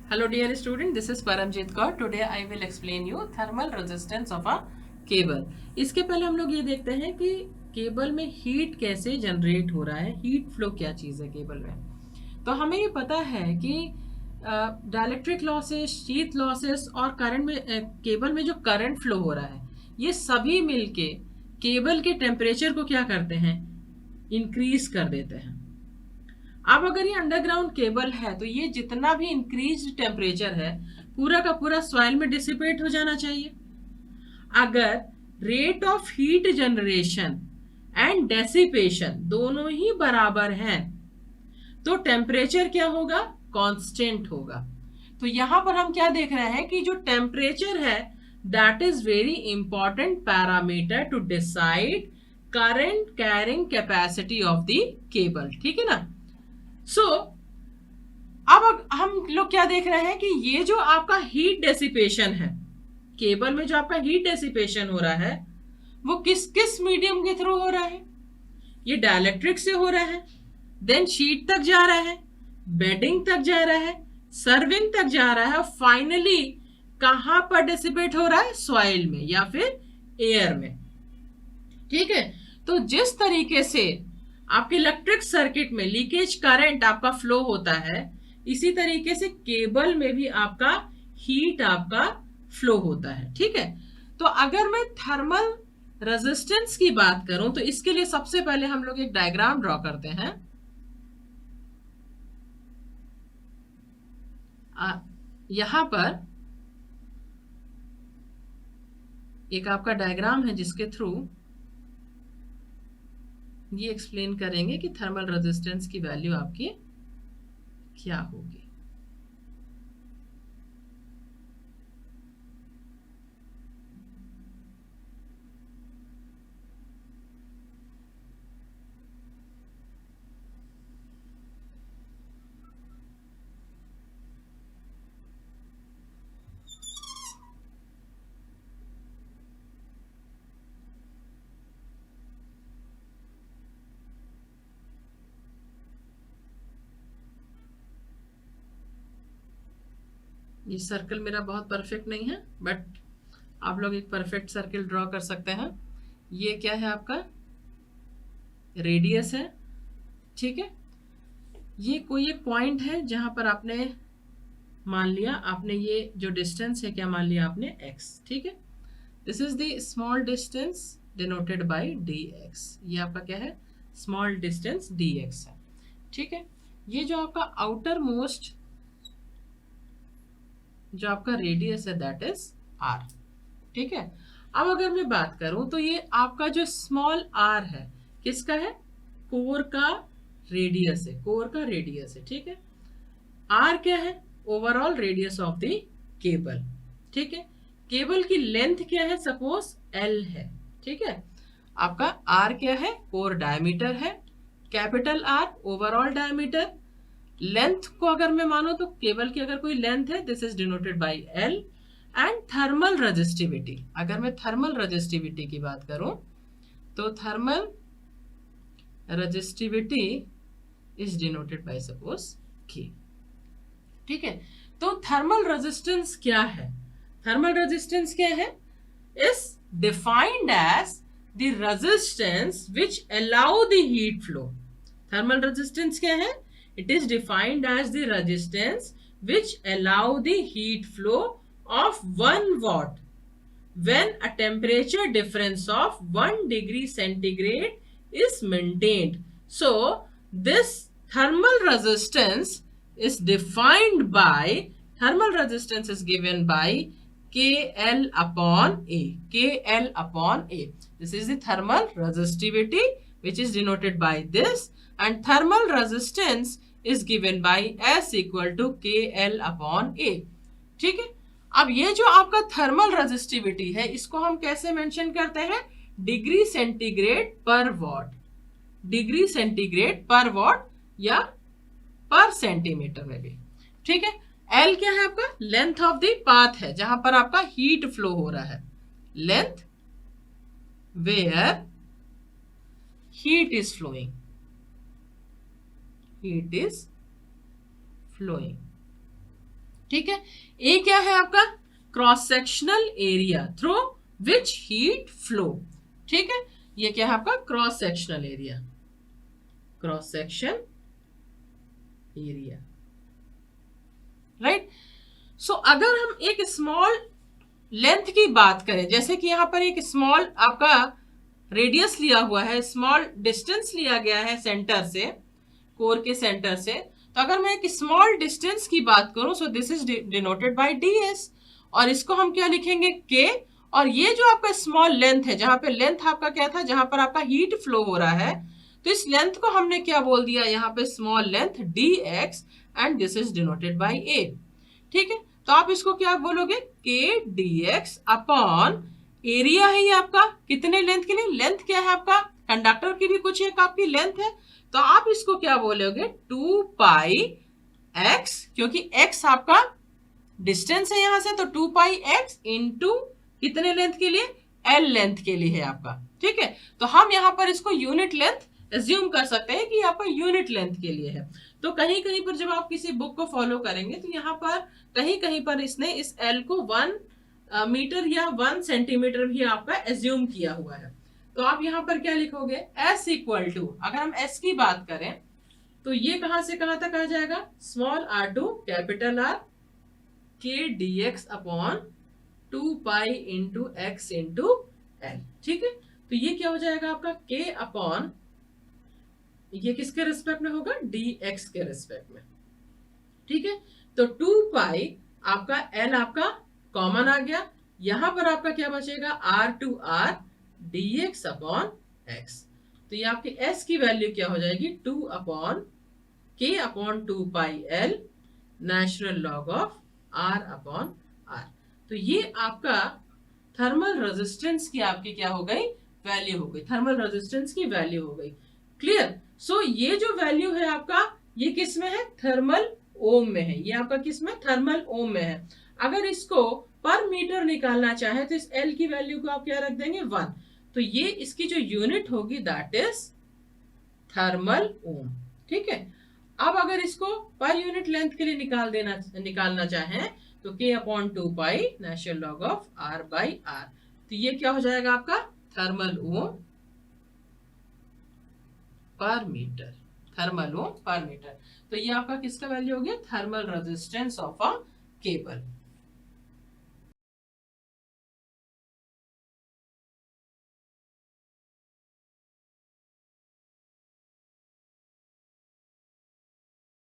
Hello dear student, this is Paramjit Kaur. Today I will explain you thermal resistance of a cable. इसके पहले हम लोग ये देखते हैं कि केबल में हीट कैसे जनरेट हो रहा है, हीट फ्लो क्या चीज़ है केबल में। तो हमें ये पता है कि डाइलेक्ट्रिक लॉसेस, शीथ लॉसेस और करंट में केबल में जो करंट फ्लो हो रहा है, ये सभी मिलके केबल के टेम्परेचर को क्या करते हैं, इंक्रीज कर देते हैं। अब अगर ये अंडरग्राउंड केबल है तो ये जितना भी इंक्रीज टेम्परेचर है पूरा का पूरा सॉइल में डिसिपेट हो जाना चाहिए। अगर rate of heat generation and dissipation दोनों ही बराबर हैं तो टेम्परेचर क्या होगा, कांस्टेंट होगा। तो यहां पर हम क्या देख रहे हैं कि जो टेम्परेचर है that is very important parameter to decide current carrying capacity of the cable. ठीक है ना। अब हम लोग क्या देख रहे हैं कि ये जो आपका हीट डेसिपेशन है, केबल में जो आपका हीट डेसिपेशन हो रहा है वो किस किस मीडियम के थ्रू हो रहा है। ये डाइलेक्ट्रिक से हो रहा है, देन शीट तक जा रहा है, बेडिंग तक जा रहा है, सर्विंग तक जा रहा है, और फाइनली कहां पर डेसिपेट हो रहा है, सॉइल में या फिर एयर में। ठीक है। तो जिस तरीके से आपके इलेक्ट्रिक सर्किट में लीकेज करंट आपका फ्लो होता है, इसी तरीके से केबल में भी आपका हीट आपका फ्लो होता है। ठीक है। तो अगर मैं थर्मल रेजिस्टेंस की बात करूं तो इसके लिए सबसे पहले हम लोग एक डायग्राम ड्रॉ करते हैं। यहां पर एक आपका डायग्राम है जिसके थ्रू ये एक्सप्लेन करेंगे कि थर्मल रेजिस्टेंस की वैल्यू आपकी क्या होगी। ये सर्कल मेरा बहुत परफेक्ट नहीं है, बट आप लोग एक परफेक्ट सर्कल ड्रॉ कर सकते हैं। ये क्या है, आपका रेडियस है। ठीक है। ये कोई एक पॉइंट है जहां पर आपने मान लिया, आपने ये जो डिस्टेंस है क्या मान लिया आपने x। ठीक है। This is the small distance denoted by dx। ये आपका क्या है, स्मॉल डिस्टेंस dx है। ठीक है। ये जो आपका आउटर मोस्ट जो आपका रेडियस है दैट इज r। ठीक है। अब अगर मैं बात करूं तो ये आपका जो स्मॉल r है किसका है, कोर का रेडियस है, कोर का रेडियस है। ठीक है। r क्या है, overall radius of the cable. ठीक है। केबल की लेंथ क्या है, सपोज l है। ठीक है। आपका r क्या है, कोर डायमीटर है, capital R overall diameter. Length को अगर मैं मानो तो केबल की अगर कोई लेंथ है this is denoted by L। And thermal resistivity, अगर मैं थर्मल रजिस्टिविटी की बात करूं तो thermal resistivity is denoted by suppose K। ठीक है। तो थर्मल रेजिस्टेंस क्या है, थर्मल रेजिस्टेंस क्या है, is defined as the resistance which allow the heat flow. Thermal resistance क्या है, it is defined as the resistance which allow the heat flow of 1 watt when a temperature difference of 1 degree centigrade is maintained. So this thermal resistance is defined by, thermal resistance is given by KL upon A. KL upon A. This is the thermal resistivity which is denoted by this, and thermal resistance is given by S equal to KL upon A. ठीक है। अब ये जो आपका thermal resistivity है इसको हम कैसे मेंशन करते हैं, डिग्री सेंटीग्रेड पर वॉट, डिग्री सेंटीग्रेड पर वॉट या पर सेंटीमीटर में भी। ठीक है। एल क्या है, आपका लेंथ ऑफ द पाथ है जहां पर आपका हीट फ्लो हो रहा है, length where heat is flowing, heat is flowing. ठीक है, ए क्या है आपका, cross sectional area through which heat flow. ठीक है, ये क्या है आपका cross sectional area, cross section area, right. So अगर हम एक स्मॉल लेंथ की बात करें, जैसे कि यहां पर एक स्मॉल आपका रेडियस लिया हुआ है, स्मॉल डिस्टेंस लिया गया है सेंटर से, कोर के सेंटर से, तो अगर मैं एक स्मॉल डिस्टेंस की बात करूं, so this is denoted by ds, और इसको हम क्या लिखेंगे k, और ये जो आपका स्मॉल लेंथ है, जहां पे लेंथ आपका क्या था, जहां पर आपका हीट फ्लो हो रहा है, तो इस लेंथ को हमने क्या बोल दिया यहाँ पे, small length dx, and this is denoted by a। ठीक है, तो आप इसको क्या बोलोगे, k dx अपॉन एरिया है ये आपका, कितने लेंथ के लिए, लेंथ क्या है आपका, कंडक्टर की भी कुछ एक आपकी लेंथ है, तो आप इसको क्या बोलोगे, 2 पाई x, क्योंकि x आपका डिस्टेंस है यहां से, तो 2 पाई x इंटू कितने लेंथ के लिए, l लेंथ के लिए है आपका। ठीक है, तो हम यहां पर इसको यूनिट लेंथ एज्यूम कर सकते हैं कि आपका यूनिट लेंथ के लिए है। तो कहीं कहीं पर जब आप किसी बुक को फॉलो करेंगे, तो यहाँ पर कहीं कहीं पर इसने इस l को 1 मीटर या 1 सेंटीमीटर भी आपका एज्यूम किया हुआ है। तो आप यहाँ पर क्या लिखोगे, s इक्वल टू, अगर हम s की बात करें तो ये कहां से कहां तक आ जाएगा, small r to capital R, k dx upon 2 pi into x into L. ठीक है, तो ये क्या हो जाएगा आपका k अपॉन, ये किसके रिस्पेक्ट में होगा, dx के रिस्पेक्ट में। ठीक है, तो 2 पाई आपका l आपका कॉमन आ गया, यहां पर आपका क्या बचेगा, r to r dx upon x। तो ये आपकी s की वैल्यू क्या हो जाएगी, 2 upon k upon 2 pi l natural log of r upon r। तो ये आपका थर्मल रेजिस्टेंस की आपकी क्या हो गई, वैल्यू हो गई, थर्मल रेजिस्टेंस की वैल्यू हो गई। क्लियर। सो ये जो वैल्यू है आपका, ये किस में है, थर्मल ओम में है, ये आपका किस में, थर्मल ओम में है। अगर इसको पर मीटर निकालना चाहे तो इस L की वैल्यू को आप क्या रख देंगे, 1, तो ये इसकी जो यूनिट होगी दैट इज थर्मल ओम। ठीक है, अब अगर इसको पर यूनिट लेंथ के लिए निकालना चाहें तो k upon 2 pi natural log of r by r, तो ये क्या हो जाएगा आपका, थर्मल ओम पर मीटर, थर्मल ओम पर मीटर। तो ये आपका किसका वैल्यू हो गया, thermal resistance of a cable.